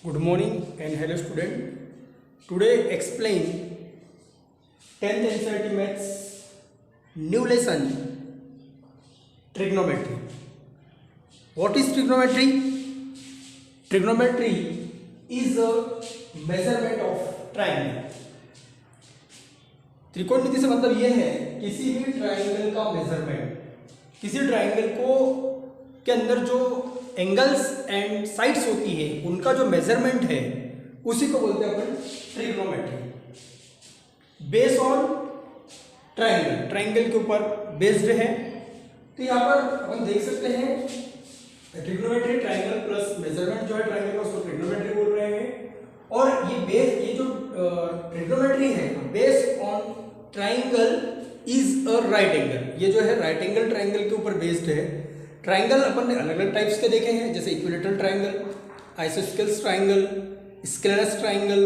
Good morning and hello student. Today explain 10th NCERT Maths new lesson trigonometry. What is trigonometry? Trigonometry is a measurement of triangle. त्रिकोणमिति से मतलब यह है किसी भी triangle का measurement, किसी ट्राइंगल को के अंदर जो एंगल्स एंड साइड्स होती है उनका जो मेजरमेंट है उसी को बोलते हैं अपन trigonometry. Based on triangle, triangle के ऊपर बेस्ड है। तो यहाँ पर अपन देख सकते हैं ट्रिग्नोमेट्री ट्राइंगल प्लस मेजरमेंट जो है ट्राइंगल का उसको ट्रिग्नोमेट्री बोल रहे हैं। और ये जो ट्रिग्नोमेट्री है based on triangle is a right angle, ये जो है राइट एंगल ट्राइंगल के ऊपर बेस्ड है। ट्राइंगल अपन ने अलग अलग टाइप्स के देखे हैं, जैसे equilateral triangle, isosceles triangle, scalene triangle.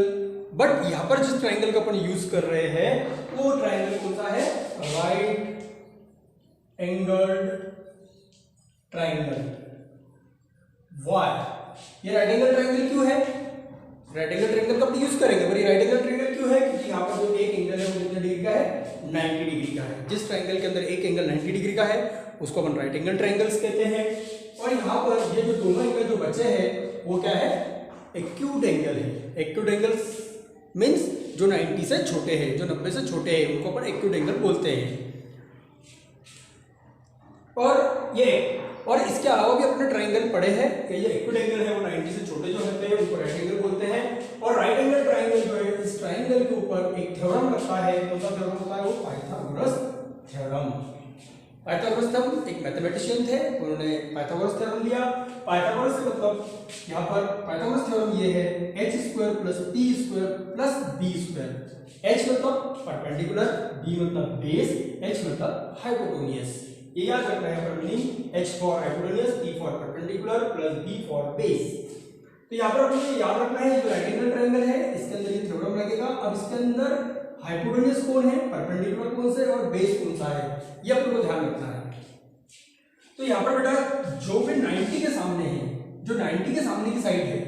But यहाँ पर जिस ट्राइंगल का अपन यूज कर रहे हैं वो ट्राइंगल कौन सा है? Right angled triangle. वाई? ये राइट एंगल ट्राइंगल क्यों है? राइट एंगल ट्राइंगल का अपन यूज करेंगे, पर ये राइट एंगल ट्राइंगल क्यों है? क्योंकि यहाँ पर जो एक एंगल है वो कितने डिग्री का है? 90 डिग्री का है। जिस ट्राइंगल के अंदर एक एंगल 90 डिग्री का है उसको अपन राइट एंगल ट्राइंगल्स कहते हैं। और यहाँ पर ये जो दोनों एंगल जो बचे हैं वो क्या है? एक्यूट एंगल है। एक्यूट एंगल्स मीन्स जो 90 से छोटे हैं, जो 90 से छोटे हैं उनको अपन एक्यूट एंगल बोलते हैं। और इसके अलावा भी अपने ट्राइंगल पढ़े हैं कि ये एक्यूट एंगल है वो 90 से छोटे जो होते हैं उनको राइट एंगल बोलते हैं। और राइट एंगल ट्राइंगल जो है इस ट्राइंगल के ऊपर एक थ्योरम लगता है। कौन सा थ्योरम होता है? वो पाइथागोरस थ्योरम। पाइथागोरस थ्योरम एक मैथमेटिशियन थे, उन्होंने पाइथागोरस थ्योरम लिया। पाइथागोरस से मतलब यहाँ पर पाइथागोरस थ्योरम ये है h square plus t square plus b square. h मतलब परपेंडिकुलर, b मतलब बेस, h मतलब हाइपोटेन्यूज। ये याद रखना है पर meaning h for hypotenuse, t for perpendicular plus b for base. तो यहाँ पर आपको याद रखना है जो राइट एंगल ट्रायंगल है इसके अंदर ये थ्योरम लगेगा। अब इसके अंदर हाइपोटेन्यूज कौन है, परपेंडिकुलर कौन से और बेस कौन सा है, ये अपन को ध्यान रखना है। तो यहाँ पर बेटा जो भी 90 के सामने है, जो 90 के सामने की साइड है,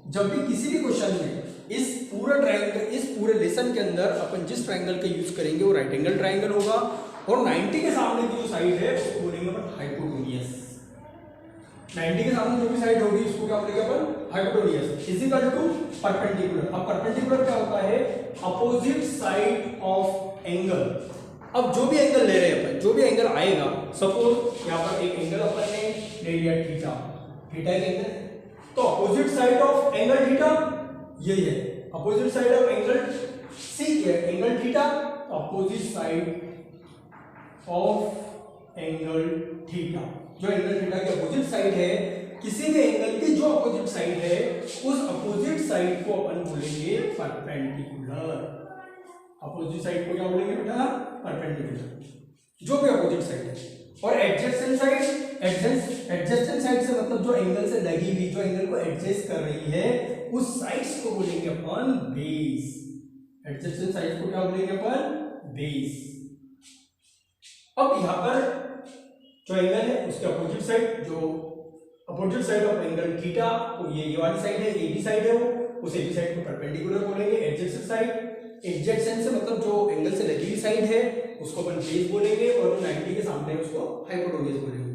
जब भी किसी भी क्वेश्चन में इस पूरा ट्रायंगल, इस पूरे लेसन के अंदर अपन जिस ट्रायंगल का यूज करेंगे वो राइट एंगल ट्रायंगल होगा। और 90 के सामने की जो साइड है उसको बोलेंगे अपन हाइपोटेन्यूज। 90 के सामने जो भी साइड होगी उसको क्या बोलेंगे अपन? Hypotenuse. Is equal to perpendicular. अब परपेंडिकुलर क्या होता है? Opposite side of angle. अब जो भी एंगल ले रहे हैं अपन, जो भी एंगल आएगा, सपोज यहाँ पर एक एंगल अपन ने ले लिया थीटा, थीटा एक एंगल, तो opposite side of angle theta यही है। Opposite side of angle C क्या है? Angle theta. Opposite side of angle theta, जो एंगल थीटा की अपोजिट साइड है, किसी भी एंगल की जो अपोजिट साइड है उस अपोजिट साइड को अपन बोलेंगे परपेंडिकुलर। अपोजिट साइड को क्या बोलेंगे बेटा? परपेंडिकुलर, जो भी अपोजिट साइड है। और एडजेसेंट साइड, एडजेसेंट साइड से मतलब जो एंगल से लगी हुई, जो एंगल को एडजस्ट कर रही है उस साइड्स को बोलेंगे अपन बेस। एडजेसेंट साइड को क्या बोलेंगे अपन? बेस। अब यहाँ पर जो एंगल है उसके अपोजिट साइड, जो opposite side of angle theta, तो ये वाली साइड है, ए बी साइड है, वो उस ए बी साइड को परपेंडिकुलर बोलेंगे। एडजेसेंट साइड, एडजेसेंट से मतलब जो एंगल से लगी हुई साइड है उसको अपन बेस बोलेंगे। और जो 90 के सामने है उसको हाइपोटेन्यूज बोलेंगे।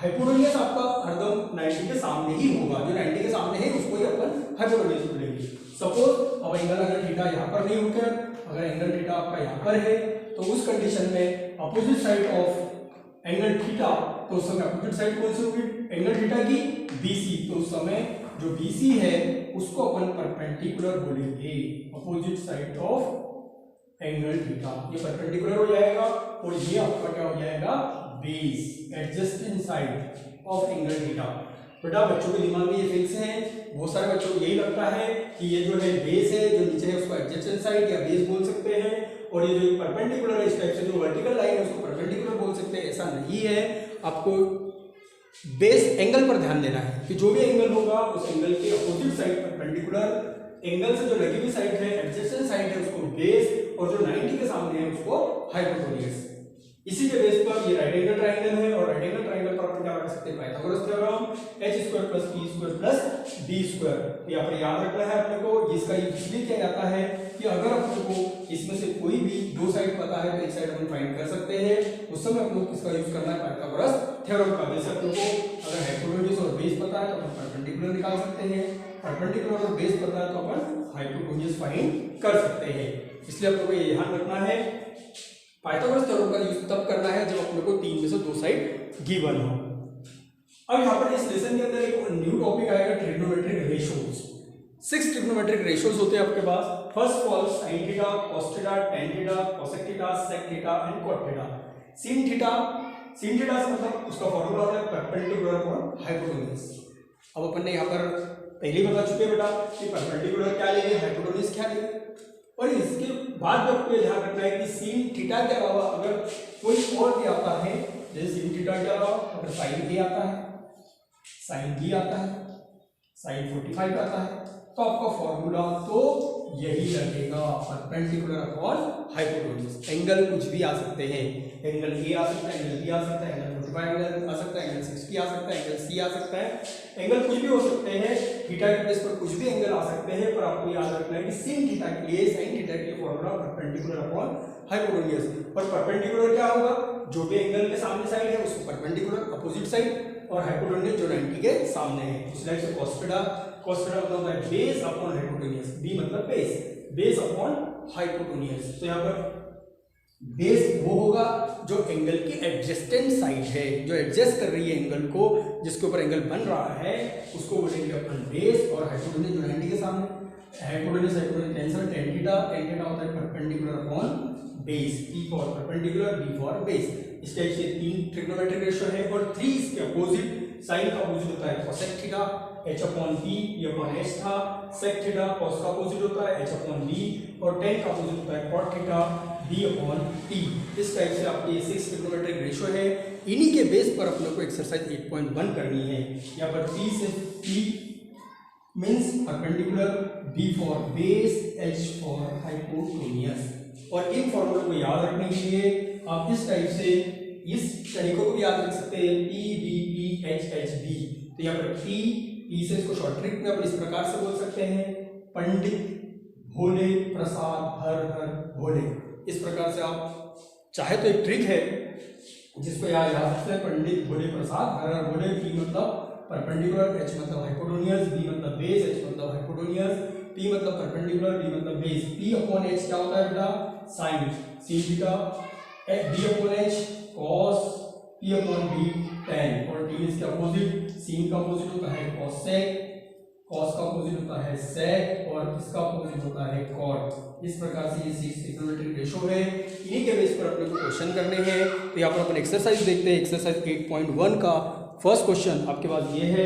हाइपोटेन्यूज आपका हरदम 90 के सामने ही होगा, जो 90 के सामने है उसको ही अपन हाइपोटेन्यूज बोलेंगे। सपोज अब एंगल अगर थीटा यहाँ पर नहीं होकर अगर एंगल थीटा आपका यहाँ पर है तो उस कंडीशन में opposite side of angle theta, तो उस समय अपोजिट साइड कौन सी होगी? एंगल थीटा की बीसी। तो उस समय जो बीसी है उसको अपन परपेंडिकुलर बोलेंगे। Opposite side of angle theta ये परपेंडिकुलर हो जाएगा और ये आपका क्या हो जाएगा? Base, adjacent side of angle theta. बेटा बच्चों के दिमाग में ये फिक्स है, बहुत सारे बच्चों को यही लगता है कि ये जो है बेस है, जो नीचे है उसको एडजेसेंट साइड या बेस बोल सकते हैं, और ये जो परपेंडिकुलर है इस टाइप से जो वर्टिकल लाइन है उसको परपेंडिकुलर बोल सकते हैं। ऐसा नहीं है, आपको बेस एंगल पर ध्यान देना है कि जो भी एंगल होगा उस एंगल के अपोजिट साइड परपेंडिकुलर, एंगल से जो लगी हुई साइड है एडजेसेंट साइड है उसको बेस, और जो 90 के सामने है उसको हाइपोटेन्यूज। इसी के बेस पर ये राइट एंगल ट्राइंगल है और राइट एंगल ट्राइंगल पर अपन क्या लगा सकते हैं Pythagoras theorem h² + p² + d²। यहाँ पर याद रखना है अपने को, इसका इसलिए क्या जाता है कि अगर अपने को इसमें से कोई भी दो साइड पता है तो एक साइड अपन फाइंड कर सकते हैं, उस समय अपन को किसका यूज करना है पाइथागोरस थ्योरम का। जैसे अपने को अगर हाइपोटेन्यूज और बेस पता है तो अपन परपेंडिकुलर निकाल सकते हैं, परपेंडिकुलर और बेस पता है तो अपन हाइपोटेन्यूज फाइंड कर सकते हैं। इसलिए अपने को ये ध्यान रखना है पाइथागोरस थ्योरम का यूज तब करना है जब अपने को तीन में से दो साइड गिवन हो। अब यहाँ पर इस लेसन के अंदर एक न्यू टॉपिक आएगा ट्रिग्नोमेट्रिक रेशियोज। 6 ट्रिग्नोमेट्रिक रेशियोज होते हैं आपके पास। First of all sin theta, cos theta, tan theta, cosec theta, sec theta and cot theta. sin theta से मतलब उसका फॉर्मूला होता है परपेंडिकुलर अपॉन हाइपोटेन्यूज। अब अपन ने यहाँ पर पहले ही बता चुके बेटा कि परपेंडिकुलर क्या लेंगे, हाइपोटेन्यूज क्या लेंगे। और इसके बाद आपको ध्यान रखना है कि sin थीटा के अलावा अगर कोई और भी आता है, जैसे sin थीटा के अलावा अगर sin a आता है, sin b आता है, sin 45 आता है, तो आपका फॉर्मूला तो यही लगेगा परपेंडिकुलर अपॉन हाइपोटेन्यूज। एंगल कुछ भी आ सकते हैं, एंगल ए आ सकता है, एंगल बी आ सकता है, एंगल 45 एंगल आ सकता है, एंगल 60 आ सकता है, एंगल सी आ सकता है, एंगल कुछ भी हो सकते हैं। थीटा के बेस पर कुछ भी एंगल आ सकते हैं, पर आपको याद रखना है कि sin थीटा के लिए sin थीटा के लिए फॉर्मूला परपेंडिकुलर अपॉन हाइपोटेन्यूज। और परपेंडिकुलर क्या होगा, जो भी एंगल के सामने साइड है उसको परपेंडिकुलर अपोजिट साइड, और हाइपोटेन्यूज जो 90 के सामने है उस साइड से cos थीटा मतलब होता है बेस अपॉन हाइपोटेन्यूज, b मतलब बेस अपॉन हाइपोटेन्यूज। तो यहाँ पर बेस वो होगा जो एंगल की एडजेस्टेंट साइड है, जो एडजस्ट कर रही है एंगल को, जिसके ऊपर एंगल बन रहा है उसको बोलेंगे अपन बेस। और हाइपोटेन्यूज जो 90 के सामने, हाइपोटेन्यूज कैंसिल, tan थीटा होता है perpendicular upon base, p for perpendicular, b for base. इस टाइप से 3 ट्रिग्नोमेट्रिक रेशियो है और 3 इसके अपोजिट, साइन का अपोजिट होता है cosec theta, h upon p, p upon h था, sec थीटा cos का अपोजिट होता है h अपॉन b, और tan का अपोजिट होता है cot theta, b upon t। इस टाइप से आपके 6 ट्रिग्नोमेट्रिक रेशियो है। इन्हीं के बेस पर अपने को एक्सरसाइज 8.1 करनी है। यहाँ पर p से p means perpendicular, b for base, h for hypotenuse. और इन फॉर्मूले को याद रखने के लिए आप इस टाइप से इस तरीकों को भी याद रख सकते हैं, p b p h h b। तो यहाँ पर p से इसको शॉर्ट ट्रिक में अपन इस प्रकार से बोल सकते हैं, पंडित भोले प्रसाद हर हर भोले। इस प्रकार से आप चाहे तो एक ट्रिक है जिसको याद सकते हैं, पंडित भोले प्रसाद हर हर भोले। p मतलब परपेंडिकुलर, h मतलब हाइपोटेन्यूज, b मतलब बेस, h मतलब हाइपोटेन्यूज, p मतलब परपेंडिकुलर, b मतलब बेस। p अपॉन h क्या होता है बेटा, sine theta, b upon h cos, p upon b tan, और t इसके अपोजिट, sin का अपोजिट होता है cosec, cos का अपोजिट होता है sec, और इसका अपोजिट होता है cot। इस प्रकार से ये 6 ट्रिग्नोमेट्रिक रेशियो है। इन्हीं के बेस पर अपने को क्वेश्चन करने हैं। तो यहाँ पर अपन एक्सरसाइज देखते हैं। एक्सरसाइज 8.1 का फर्स्ट क्वेश्चन आपके पास ये है,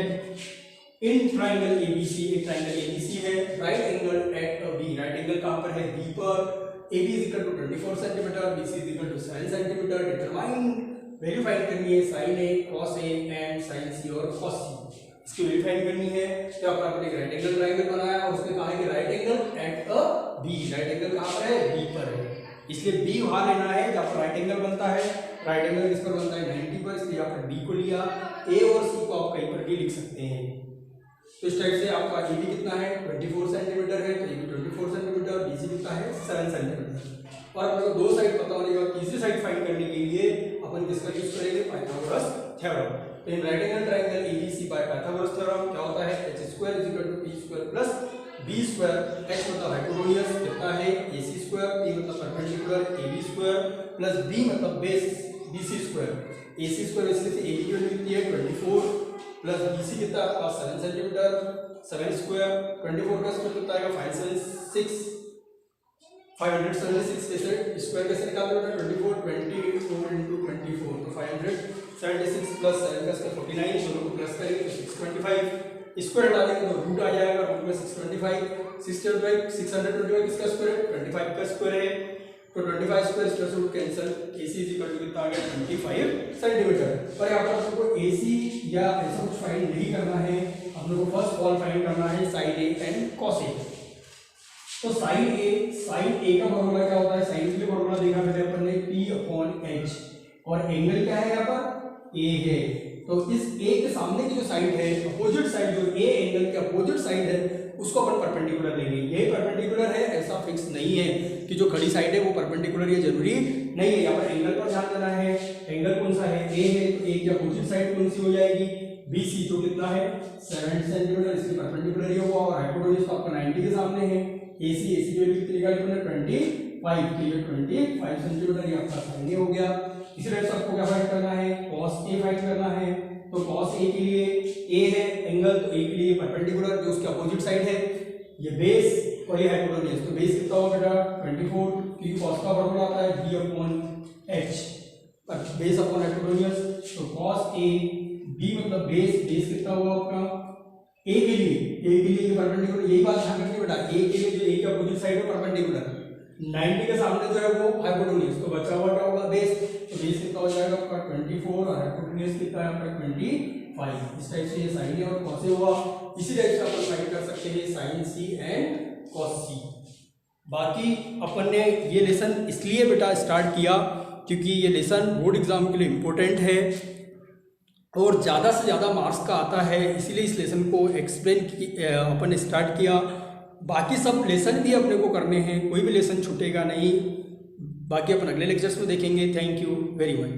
इन ट्राइंगल एबीसी, एक ट्राइंगल एबीसी है, right angle at a B, right angle कहां पर है, बी पर, AB is equal to 24 centimetre, BC is equal to 7 centimetre. Determine, value find करनी है sin A, cos A and sin C और cos C, इसकी value find करनी है। तो यहाँ पर आपने एक राइट एंगल ट्राइंगल बनाया और उसमें कहा है कि right angle at a B, right angle कहाँ पर है, B पर है, इसलिए B वहां लेना है जहाँ पर राइट एंगल बनता है। राइट एंगल किस पर बनता है, 90 पर, इसलिए यहाँ पर B को लिया। A और C को आप कहीं पर भी लिख सकते हैं। तो इस टाइप से आपका AB कितना है, 24 सेंटीमीटर है, तो AB 24 सेंटीमीटर, BC कितना है, 7 सेंटीमीटर। और अपने को दो साइड पता होने के बाद तीसरी साइड फाइंड करने के लिए अपन किसका यूज करेंगे, पाइथागोरस थ्योरम। तो in right angle triangle ABC by Pythagoras theorem क्या होता है, h² = p² plus b², h मतलब हाइपोटेन्यूज कितना है, AC², p मतलब परपेंडिकुलर, AB² प्लस b मतलब बेस, BC²। AC² इसलिए AB की वैल्यू कितनी है, 24 प्लस BC कितना है आपका 7 सेंटीमीटर, 7² 24 का स्क्वायर कितना आएगा, 576, 576 कैसे स्क्वायर कैसे निकालते हैं, 24 24 तो 576 प्लस 7 का स्क्वायर 49, दोनों को प्लस करेंगे तो 625, स्क्वायर हटा देंगे तो रूट आ जाएगा, रूट में 625, 625 किसका स्क्वायर है, 25 का स्क्वायर है, तो 25 स्क्वायर इसका रूट कैंसिल, AC कितना आ गया, 25 सेंटीमीटर। पर यहाँ पर आपको AC या ऐसा कुछ फाइंड नहीं करना है, हम लोग को फर्स्ट ऑल फाइंड करना है sin A and cos A। तो sin A का फॉर्मूला क्या होता है, sin के लिए फॉर्मूला देखा मैंने अपन ने, P/H, और एंगल क्या है यहाँ पर ए है। तो इस ए के सामने की जो साइड है, अपोजिट साइड, जो ए एंगल के अपोजिट साइड है, उसको अपन परपेंडिकुलर लेंगे। ये परपेंडिकुलर है ऐसा फिक्स नहीं है कि जो खड़ी साइड है वो परपेंडिकुलर, ये जरूरी नहीं है। यहाँ पर एंगल पर ध्यान देना है। एंगल कौन सा है, ए है, तो ए की अपोजिट साइड कौन सी हो जाएगी, BC, जो कितना है 70 सेंटीमीटर, इसके परपेंडिकुलर ये हुआ। और हाइपोटेन्यूज तो आपका 90 के सामने है। AC की वैल्यू कितनी निकाली हमने 25, तो ये 25 सेंटीमीटर, ये आपका साइन ए हो गया। इसी तरह से आपको क्या फाइंड करना है, cos A फाइंड करना है। तो cos A के लिए A है एंगल, तो A के लिए परपेंडिकुलर जो उसके अपोजिट साइड है, ये बेस और ये हाइपोटेन्यूज। तो बेस कितना होगा बेटा 24, क्योंकि cos का फॉर्मूला आता है B/H, बेस अपॉन हाइपोटेन्यूज। तो cos A, B मतलब बेस कितना हुआ आपका A के लिए परपेंडिकुलर। यही बात ध्यान रखिए बेटा, A के लिए जो A के अपोजिट साइड है परपेंडिकुलर, 90 के सामने जो है वो हाइपोटेन्यूज, तो बचा हुआ क्या होगा बेस। तो बेस कितना हो जाएगा आपका 24 और हाइपोटेन्यूज कितना है आपका 25। इस टाइप से ये साइन ए और कॉस ए हुआ। इसी टाइप से अपन फाइंड कर सकते हैं sine C and cos C। बाकी अपन ने ये लेसन इसलिए बेटा स्टार्ट किया क्योंकि ये लेसन बोर्ड एग्जाम के लिए इम्पोर्टेंट है और ज़्यादा से ज़्यादा मार्क्स का आता है, इसीलिए इस लेसन को एक्सप्लेन अपन ने स्टार्ट किया। बाकी सब लेसन भी अपने को करने हैं, कोई भी लेसन छूटेगा नहीं। बाकी अपन अगले लेक्चर्स में देखेंगे। Thank you very much.